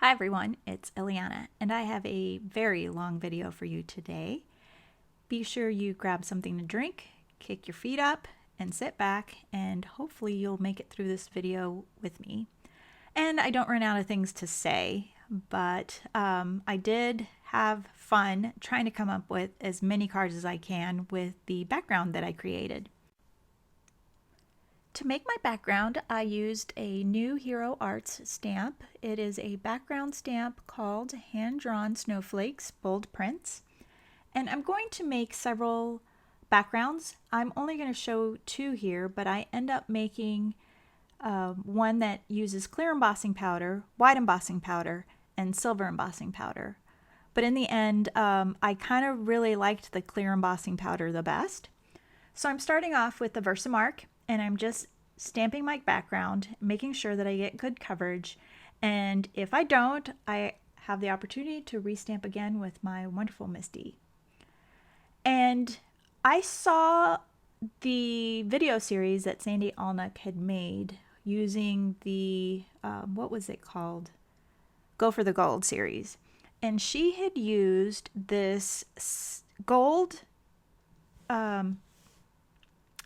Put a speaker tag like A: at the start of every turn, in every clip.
A: Hi everyone, it's Ileana, and I have a very long video for you today. Be sure you grab something to drink, kick your feet up, and sit back, and hopefully you'll make it through this video with me. And I don't run out of things to say, but I did have fun trying to come up with as many cards as I can with the background that I created. To make my background, I used a new Hero Arts stamp. It is a background stamp called Hand Drawn Snowflakes Bold Prints. And I'm going to make several backgrounds. I'm only going to show two here, but I end up making one that uses clear embossing powder, white embossing powder, and silver embossing powder. But in the end, I kind of really liked the clear embossing powder the best. So I'm starting off with the Versamark, and I'm just stamping my background, making sure that I get good coverage. And if I don't, I have the opportunity to restamp again with my wonderful MISTI. And I saw the video series that Sandy Alnuck had made using the, what was it called? Go for the Gold series. And she had used this gold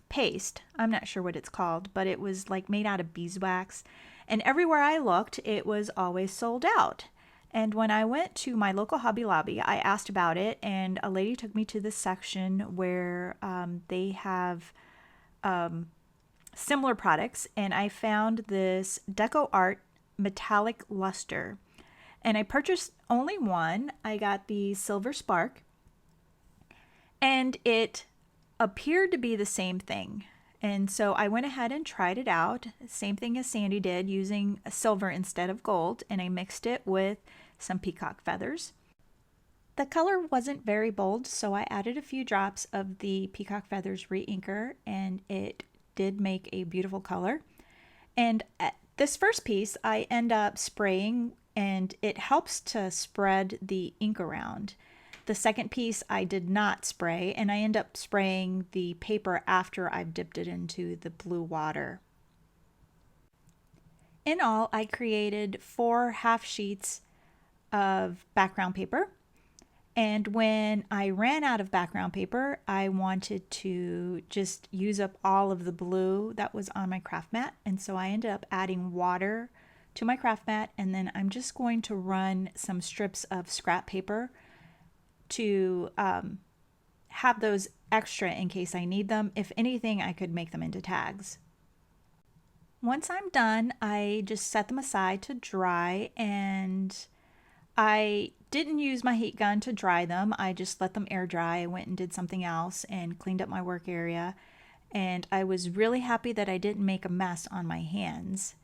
A: paste. I'm not sure what it's called, but it was like made out of beeswax. And everywhere I looked, it was always sold out. And when I went to my local Hobby Lobby, I asked about it, and a lady took me to this section where they have similar products, and I found this DecoArt metallic luster. And I purchased only one. I got the Silver Spark, and it appeared to be the same thing. And so I went ahead and tried it out. Same thing as Sandy did, using silver instead of gold, and I mixed it with some peacock feathers. The color wasn't very bold, so I added a few drops of the peacock feathers re-inker, and it did make a beautiful color. And at this first piece I end up spraying, and it helps to spread the ink around. The second piece I did not spray, and I end up spraying the paper after I've dipped it into the blue water. In all, I created 4 half sheets of background paper, and when I ran out of background paper, I wanted to just use up all of the blue that was on my craft mat, and so I ended up adding water to my craft mat, and then I'm just going to run some strips of scrap paper to have those extra in case I need them. If anything, I could make them into tags. Once I'm done, I just set them aside to dry, and I didn't use my heat gun to dry them. I just let them air dry. I went and did something else and cleaned up my work area, and I was really happy that I didn't make a mess on my hands.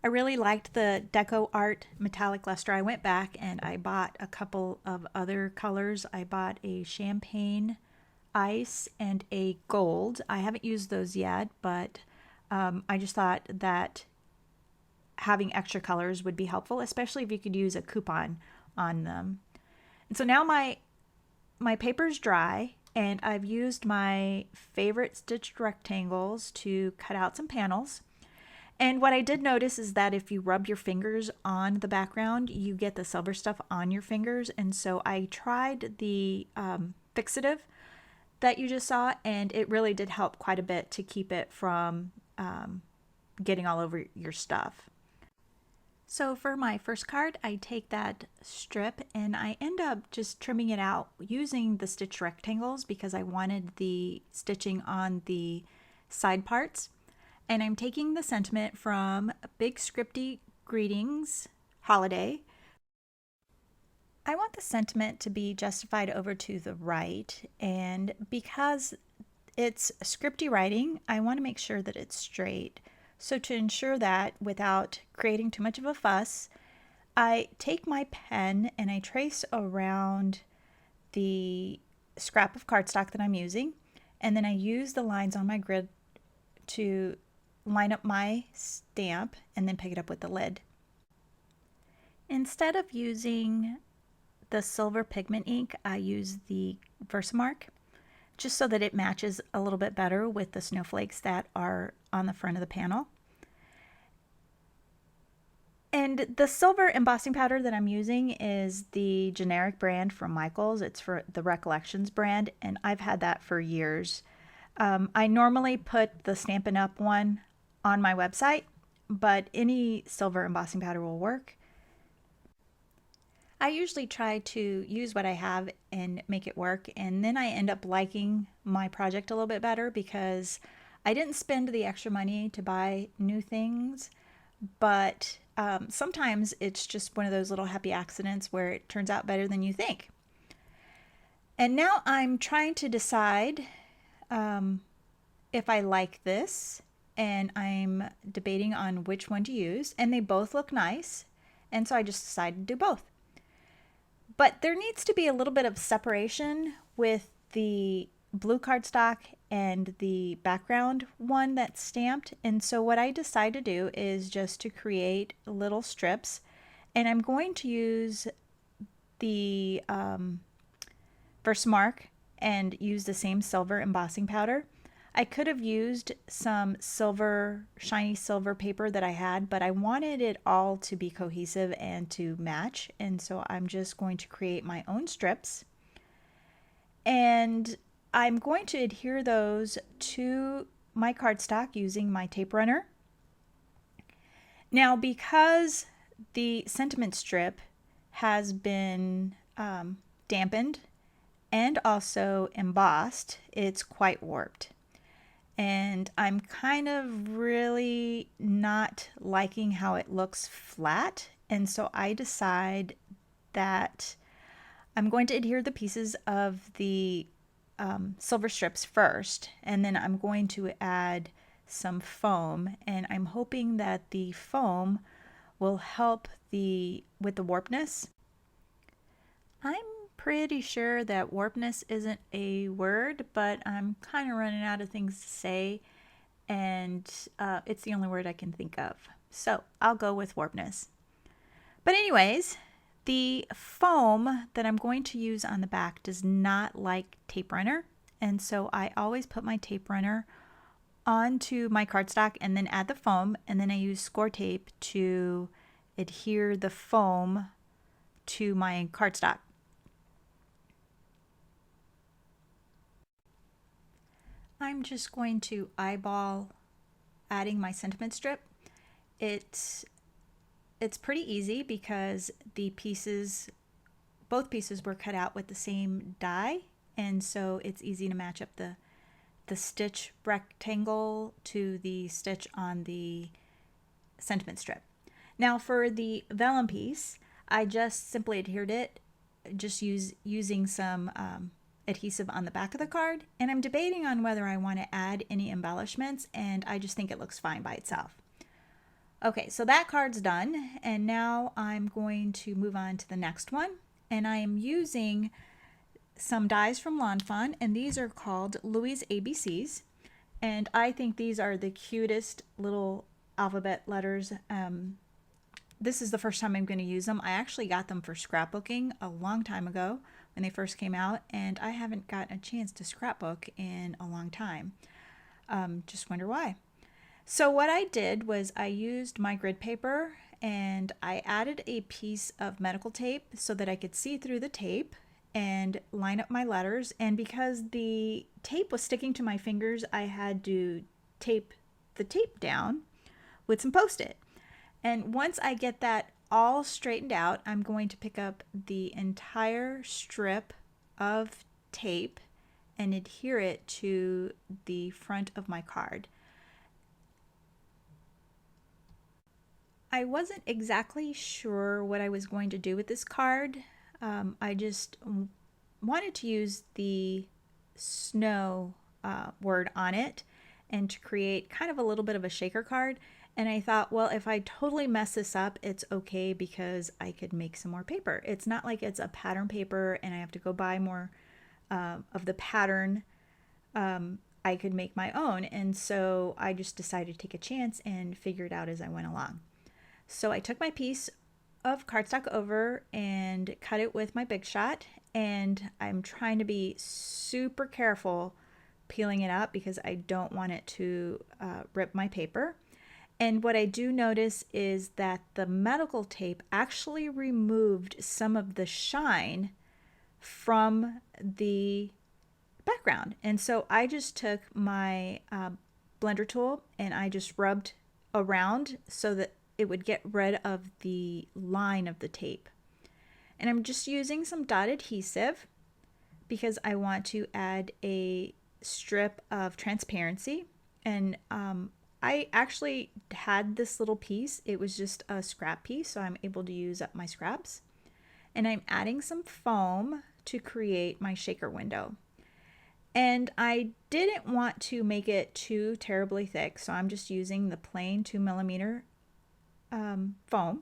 A: I really liked the DecoArt metallic luster. I went back and I bought a couple of other colors. I bought a champagne ice and a gold. I haven't used those yet, but I just thought that having extra colors would be helpful, especially if you could use a coupon on them. And so now my paper's dry, and I've used my favorite stitched rectangles to cut out some panels. And what I did notice is that if you rub your fingers on the background, you get the silver stuff on your fingers. And so I tried the fixative that you just saw, and it really did help quite a bit to keep it from getting all over your stuff. So for my first card, I take that strip and I end up just trimming it out using the stitch rectangles because I wanted the stitching on the side parts. And I'm taking the sentiment from Big Scripty Greetings Holiday. I want the sentiment to be justified over to the right, and because it's scripty writing, I want to make sure that it's straight. So to ensure that without creating too much of a fuss, I take my pen and I trace around the scrap of cardstock that I'm using, and then I use the lines on my grid to line up my stamp and then pick it up with the lid. Instead of using the silver pigment ink, I use the Versamark just so that it matches a little bit better with the snowflakes that are on the front of the panel. And the silver embossing powder that I'm using is the generic brand from Michaels. It's for the Recollections brand, and I've had that for years. I normally put the Stampin' Up one on my website, but any silver embossing powder will work. I usually try to use what I have and make it work, and then I end up liking my project a little bit better because I didn't spend the extra money to buy new things, but sometimes it's just one of those little happy accidents where it turns out better than you think. And now I'm trying to decide if I like this, and I'm debating on which one to use, and they both look nice, and so I just decided to do both. But there needs to be a little bit of separation with the blue cardstock and the background one that's stamped. And so what I decided to do is just to create little strips. And I'm going to use the Versamark and use the same silver embossing powder. I could have used some silver, shiny silver paper that I had, but I wanted it all to be cohesive and to match. And so I'm just going to create my own strips. And I'm going to adhere those to my cardstock using my tape runner. Now, because the sentiment strip has been dampened and also embossed, it's quite warped. And I'm kind of really not liking how it looks flat. And so I decide that I'm going to adhere the pieces of the silver strips first, and then I'm going to add some foam, and I'm hoping that the foam will help with the warpness. I'm pretty sure that warpness isn't a word, but I'm kind of running out of things to say, and it's the only word I can think of. So I'll go with warpness. But anyways, the foam that I'm going to use on the back does not like tape runner, and so I always put my tape runner onto my cardstock and then add the foam, and then I use score tape to adhere the foam to my cardstock. I'm just going to eyeball adding my sentiment strip. It's pretty easy because both pieces were cut out with the same die, and so it's easy to match up the stitch rectangle to the stitch on the sentiment strip. Now for the vellum piece, I just simply adhered it, just using some adhesive on the back of the card, and I'm debating on whether I want to add any embellishments, and I just think it looks fine by itself. Okay, so that card's done, and now I'm going to move on to the next one, and I am using some dies from Lawn Fawn, and these are called Louie's ABCs, and I think these are the cutest little alphabet letters. This is the first time I'm going to use them. I actually got them for scrapbooking a long time ago when they first came out, and I haven't gotten a chance to scrapbook in a long time. Just wonder why. So what I did was I used my grid paper and I added a piece of medical tape so that I could see through the tape and line up my letters. And because the tape was sticking to my fingers, I had to tape the tape down with some Post-it. And once I get that all straightened out, I'm going to pick up the entire strip of tape and adhere it to the front of my card. I wasn't exactly sure what I was going to do with this card. I just wanted to use the snow word on it and to create kind of a little bit of a shaker card. And I thought, well, if I totally mess this up, it's okay because I could make some more paper. It's not like it's a pattern paper and I have to go buy more of the pattern. I could make my own. And so I just decided to take a chance and figure it out as I went along. So I took my piece of cardstock over and cut it with my Big Shot, and I'm trying to be super careful peeling it up because I don't want it to rip my paper. And what I do notice is that the medical tape actually removed some of the shine from the background. And so I just took my blender tool and I just rubbed around so that it would get rid of the line of the tape. And I'm just using some dot adhesive because I want to add a strip of transparency. And I actually had this little piece. It was just a scrap piece, so I'm able to use up my scraps. And I'm adding some foam to create my shaker window. And I didn't want to make it too terribly thick, so I'm just using the plain 2mm foam.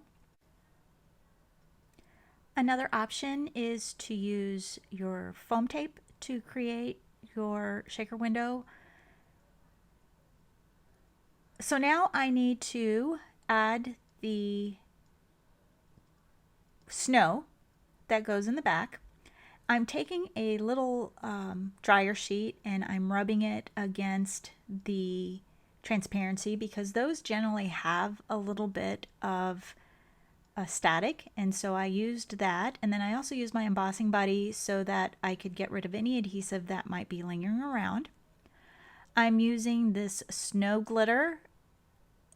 A: Another option is to use your foam tape to create your shaker window. So now I need to add the snow that goes in the back. I'm taking a little dryer sheet and I'm rubbing it against the transparency because those generally have a little bit of static, and so I used that. And then I also used my embossing buddy so that I could get rid of any adhesive that might be lingering around. I'm using this snow glitter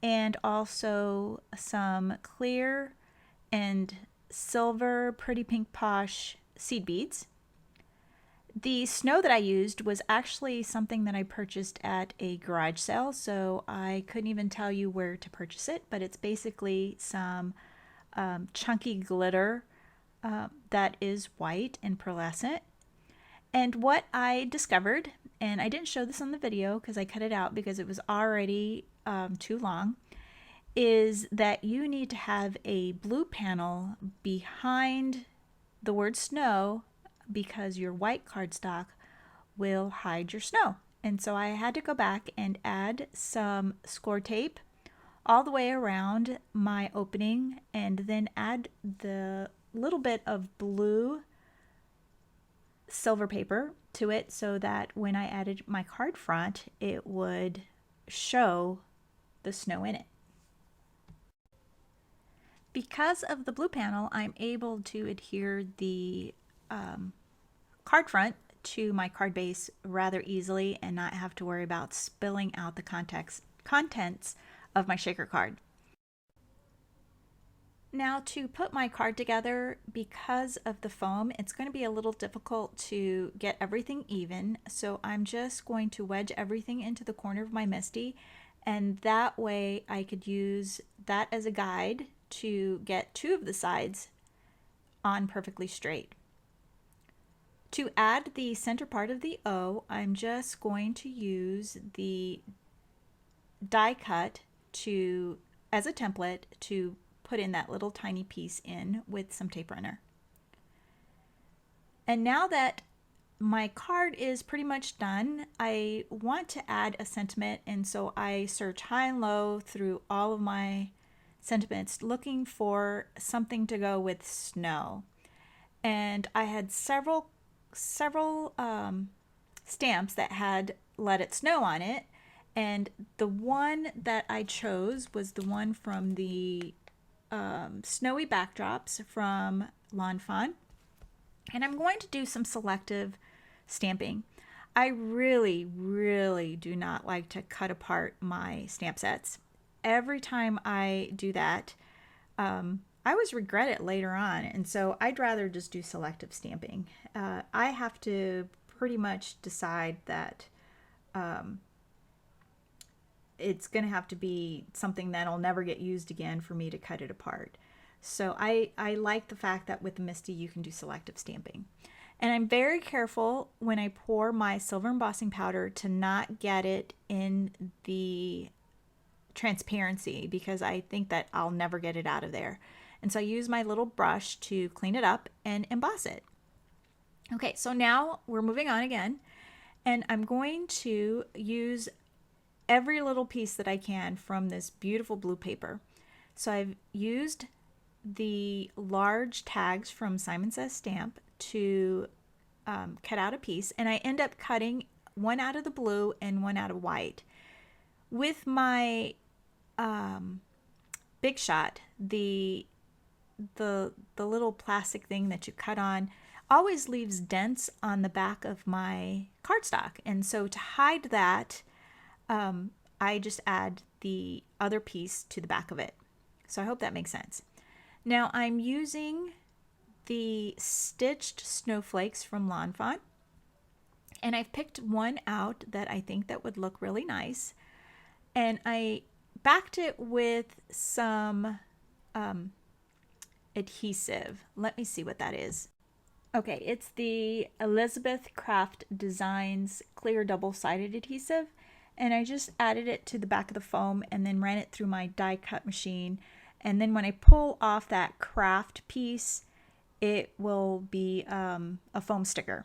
A: and also some clear and silver Pretty Pink Posh seed beads. The snow that I used was actually something that I purchased at a garage sale, so I couldn't even tell you where to purchase it, but it's basically some chunky glitter that is white and pearlescent. And what I discovered, and I didn't show this on the video because I cut it out because it was already too long, is that you need to have a blue panel behind the word snow because your white cardstock will hide your snow. And so I had to go back and add some score tape all the way around my opening and then add the little bit of blue silver paper to it so that when I added my card front, it would show the snow in it. Because of the blue panel, I'm able to adhere the card front to my card base rather easily and not have to worry about spilling out the contents of my shaker card. Now to put my card together, because of the foam, it's going to be a little difficult to get everything even, so I'm just going to wedge everything into the corner of my MISTI, and that way I could use that as a guide to get two of the sides on perfectly straight. To add the center part of the O, I'm just going to use the die cut as a template to put in that little tiny piece in with some tape runner. And now that my card is pretty much done, I want to add a sentiment, and so I search high and low through all of my sentiments looking for something to go with snow. And I had several stamps that had Let It Snow on it, and the one that I chose was the one from the snowy backdrops from Fawn. And I'm going to do some selective stamping. I really do not like to cut apart my stamp sets. Every time I do that, I always regret it later on, and so I'd rather just do selective stamping. I have to pretty much decide that it's going to have to be something that'll never get used again for me to cut it apart. So I like the fact that with the MISTI you can do selective stamping. And I'm very careful when I pour my silver embossing powder to not get it in the transparency because I think that I'll never get it out of there. And so I use my little brush to clean it up and emboss it. Okay, so now we're moving on again, and I'm going to use every little piece that I can from this beautiful blue paper. So I've used the large tags from Simon Says Stamp to cut out a piece, and I end up cutting one out of the blue and one out of white. With my Big Shot, the little plastic thing that you cut on, always leaves dents on the back of my cardstock. And so to hide that, I just add the other piece to the back of it. So I hope that makes sense. Now I'm using the stitched snowflakes from Lawn Fawn, and I've picked one out that I think that would look really nice, and I backed it with some adhesive. Let me see what that is. Okay, it's the Elizabeth Craft Designs clear double-sided adhesive, and I just added it to the back of the foam and then ran it through my die cut machine, and then when I pull off that craft piece, it will be a foam sticker.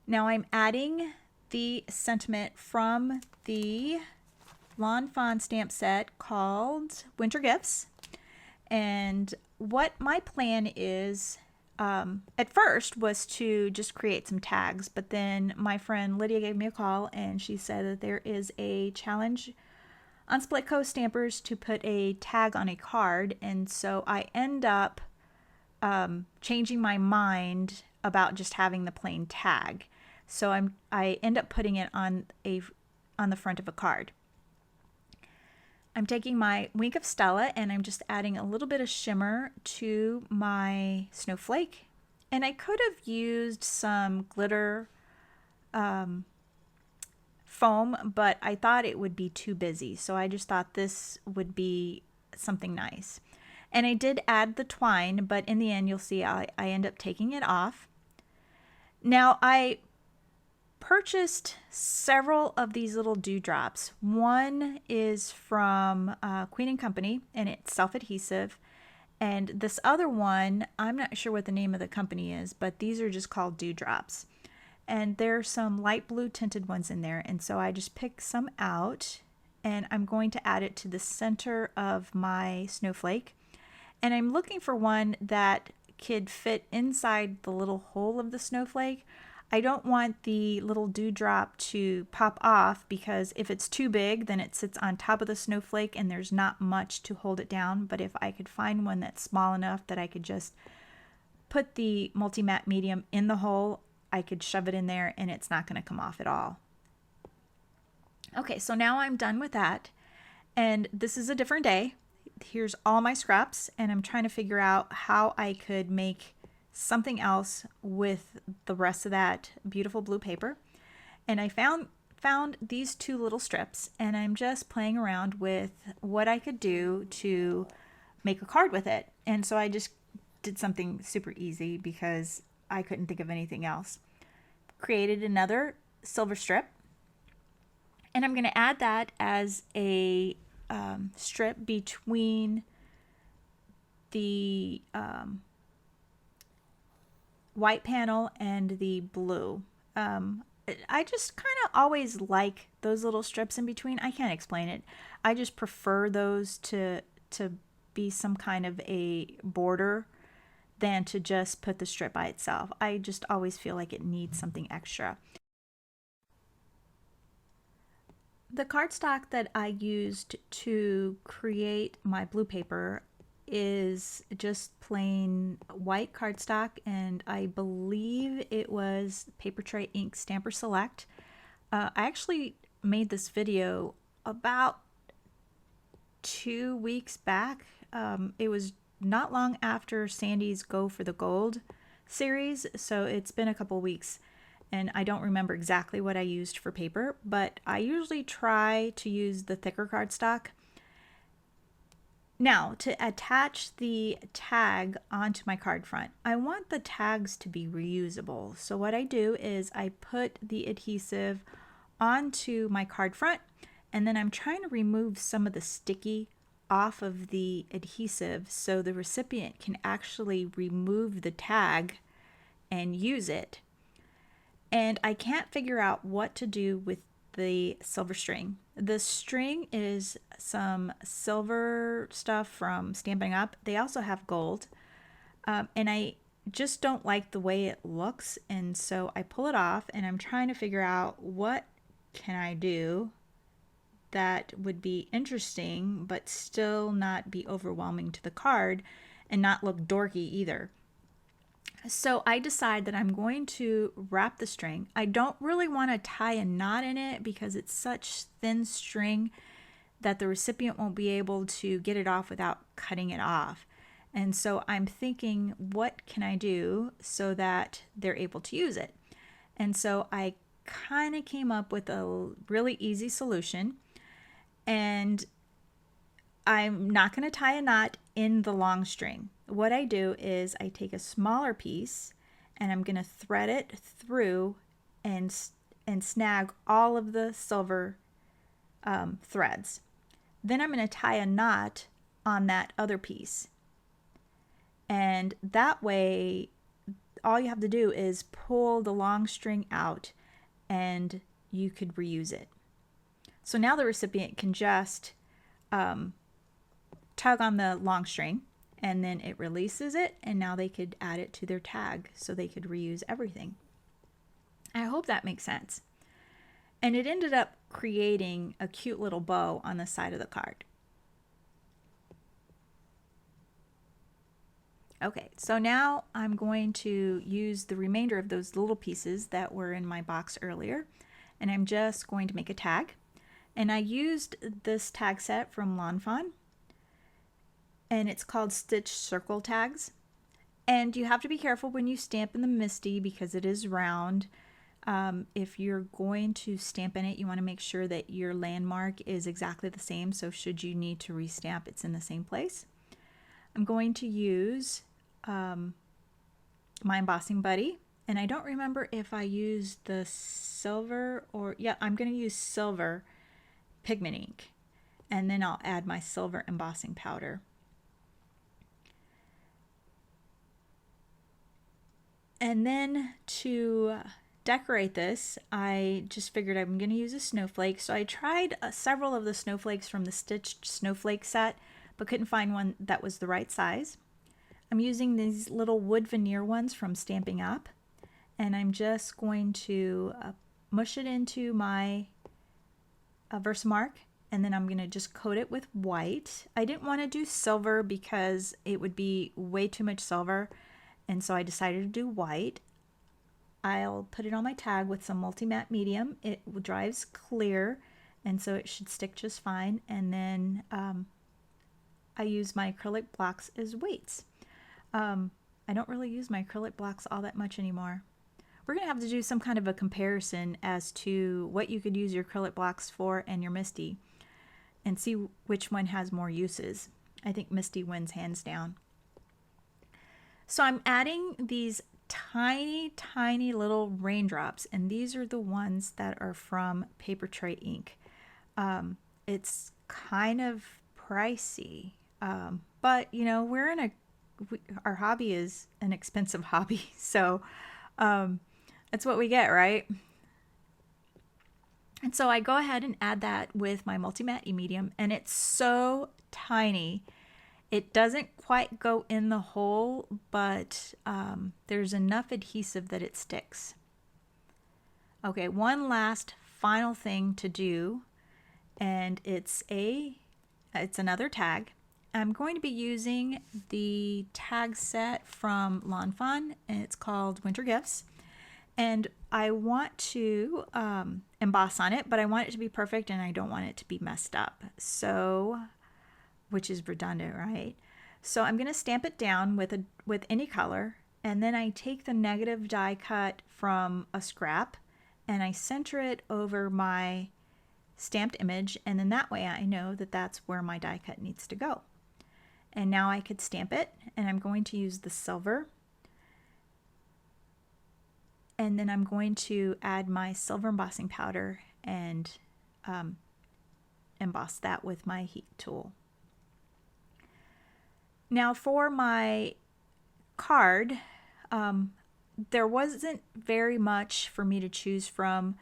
A: Now I'm adding the sentiment from the Lawn Fawn stamp set called Winter Gifts. And what my plan is, at first, was to just create some tags, but then my friend Lydia gave me a call and she said that there is a challenge on Split Coast Stampers to put a tag on a card, and so I end up changing my mind about just having the plain tag. So I end up putting it on the front of a card. I'm taking my Wink of Stella and I'm just adding a little bit of shimmer to my snowflake. And I could have used some glitter foam, but I thought it would be too busy. So I just thought this would be something nice. And I did add the twine, but in the end you'll see I end up taking it off. Now I purchased several of these little dewdrops. One is from Queen & Company, and it's self-adhesive. And this other one, I'm not sure what the name of the company is, but these are just called dewdrops. And there's some light blue tinted ones in there. And so I just picked some out, and I'm going to add it to the center of my snowflake. And I'm looking for one that could fit inside the little hole of the snowflake. I don't want the little dewdrop to pop off, because if it's too big, then it sits on top of the snowflake and there's not much to hold it down. But if I could find one that's small enough that I could just put the multi-matte medium in the hole, I could shove it in there and it's not going to come off at all. Okay, so now I'm done with that. And this is a different day. Here's all my scraps, and I'm trying to figure out how I could make something else with the rest of that beautiful blue paper. And I found these two little strips, and I'm just playing around with what I could do to make a card with it. And so I just did something super easy because I couldn't think of anything else. Created another silver strip, and I'm going to add that as a strip between the white panel and the blue. I just kind of always like those little strips in between. I can't explain it. I just prefer those to be some kind of a border than to just put the strip by itself. I just always feel like it needs something extra. The cardstock that I used to create my blue paper is just plain white cardstock, and I believe it was Papertrey Ink Stamper Select. I actually made this video about 2 weeks back. It was not long after Sandy's Go for the Gold series, so it's been a couple weeks, and I don't remember exactly what I used for paper, but I usually try to use the thicker cardstock. Now, to attach the tag onto my card front, I want the tags to be reusable. So what I do is I put the adhesive onto my card front, and then I'm trying to remove some of the sticky off of the adhesive so the recipient can actually remove the tag and use it. And I can't figure out what to do with the silver string. The string is some silver stuff from Stampin' Up. They also have gold, and I just don't like the way it looks, and so I pull it off, and I'm trying to figure out what can I do that would be interesting, but still not be overwhelming to the card and not look dorky either. So I decide that I'm going to wrap the string. I don't really want to tie a knot in it because it's such thin string that the recipient won't be able to get it off without cutting it off. And so I'm thinking, what can I do so that they're able to use it? And so I kind of came up with a really easy solution. And I'm not going to tie a knot in the long string. What I do is I take a smaller piece and I'm going to thread it through and snag all of the silver threads. Then I'm going to tie a knot on that other piece. And that way, all you have to do is pull the long string out and you could reuse it. So now the recipient can just tug on the long string and then it releases it, and now they could add it to their tag so they could reuse everything. I hope that makes sense. And it ended up creating a cute little bow on the side of the card. Okay, so now I'm going to use the remainder of those little pieces that were in my box earlier, and I'm just going to make a tag. And I used this tag set from Fawn, and it's called Stitch Circle Tags. And you have to be careful when you stamp in the MISTI because it is round. If you're going to stamp in it, you want to make sure that your landmark is exactly the same, so should you need to restamp, it's in the same place. I'm going to use my embossing buddy, and I don't remember if I used the silver or, yeah, I'm going to use silver pigment ink, and then I'll add my silver embossing powder. And then to decorate this, I just figured I'm going to use a snowflake. So I tried several of the snowflakes from the Stitched Snowflake set, but couldn't find one that was the right size. I'm using these little wood veneer ones from Stampin' Up, and I'm just going to mush it into my Versamark, and then I'm going to just coat it with white. I didn't want to do silver because it would be way too much silver, and so I decided to do white. I'll put it on my tag with some multi-matte medium. It dries clear, and so it should stick just fine. And then I use my acrylic blocks as weights. I don't really use my acrylic blocks all that much anymore. We're going to have to do some kind of a comparison as to what you could use your acrylic blocks for and your MISTI, and see which one has more uses. I think MISTI wins hands down. So I'm adding these tiny, tiny little raindrops, and these are the ones that are from Papertrey ink. It's kind of pricey, but you know, our hobby is an expensive hobby, so that's what we get, right? And so I go ahead and add that with my multi-matte medium, and it's so tiny. It doesn't quite go in the hole, but there's enough adhesive that it sticks. Okay, one last final thing to do, and it's another tag. I'm going to be using the tag set from Fawn, and it's called Winter Gifts. And I want to emboss on it, but I want it to be perfect and I don't want it to be messed up. So, which is redundant, right? So I'm going to stamp it down with any color, and then I take the negative die cut from a scrap and I center it over my stamped image, and then that way I know that that's where my die cut needs to go. And now I could stamp it, and I'm going to use the silver, and then I'm going to add my silver embossing powder and emboss that with my heat tool. Now for my card, there wasn't very much for me to choose from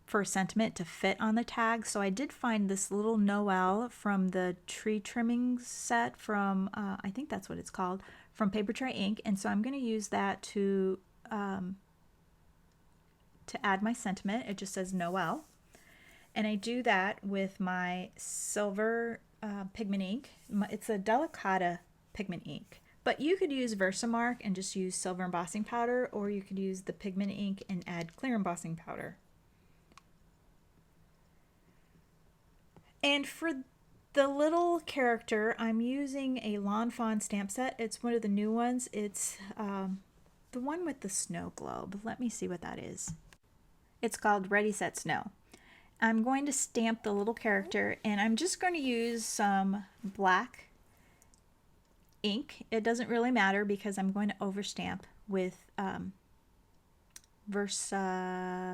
A: for a sentiment to fit on the tag, so I did find this little Noel from the tree trimming set from, I think that's what it's called, from Papertrey ink, and so I'm going to use that to add my sentiment. It just says Noel. And I do that with my silver pigment ink. It's a Delicata pigment ink. But you could use Versamark and just use silver embossing powder, or you could use the pigment ink and add clear embossing powder. And for the little character, I'm using a Lawn Fawn stamp set. It's one of the new ones. It's the one with the snow globe. Let me see what that is. It's called Ready Set Snow. I'm going to stamp the little character, and I'm just going to use some black ink. It doesn't really matter because I'm going to overstamp with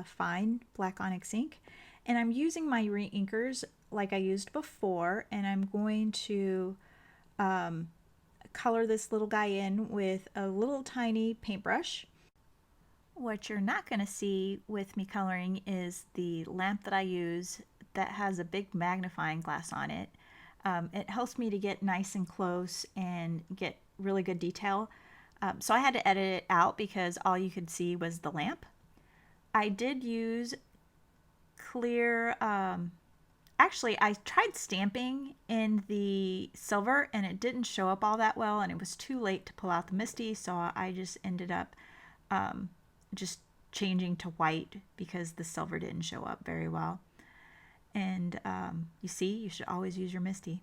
A: Fine Black Onyx ink. And I'm using my reinkers like I used before, and I'm going to color this little guy in with a little tiny paintbrush. What you're not going to see with me coloring is the lamp that I use that has a big magnifying glass on it. It helps me to get nice and close and get really good detail. So I had to edit it out because all you could see was the lamp. I did use clear, actually I tried stamping in the silver and it didn't show up all that well, and it was too late to pull out the MISTI, so I just ended up just changing to white because the silver didn't show up very well. And you see, you should always use your MISTI.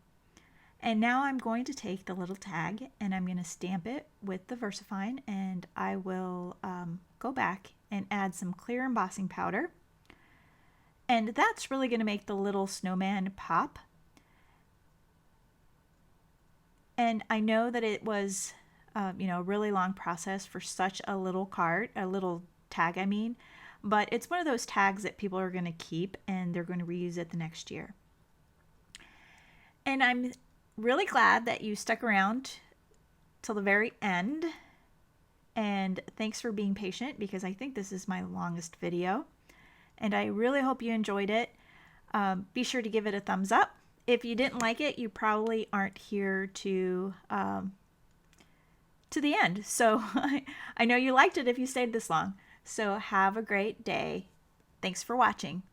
A: And now I'm going to take the little tag and I'm going to stamp it with the VersaFine, and I will go back and add some clear embossing powder. And that's really going to make the little snowman pop. And I know that it was you know, a really long process for such a little card, a little tag I mean, but it's one of those tags that people are going to keep and they're going to reuse it the next year. And I'm really glad that you stuck around till the very end, and thanks for being patient because I think this is my longest video, and I really hope you enjoyed it. Be sure to give it a thumbs up. If you didn't like it, you probably aren't here to the end, so I know you liked it if you stayed this long. So have a great day. Thanks for watching.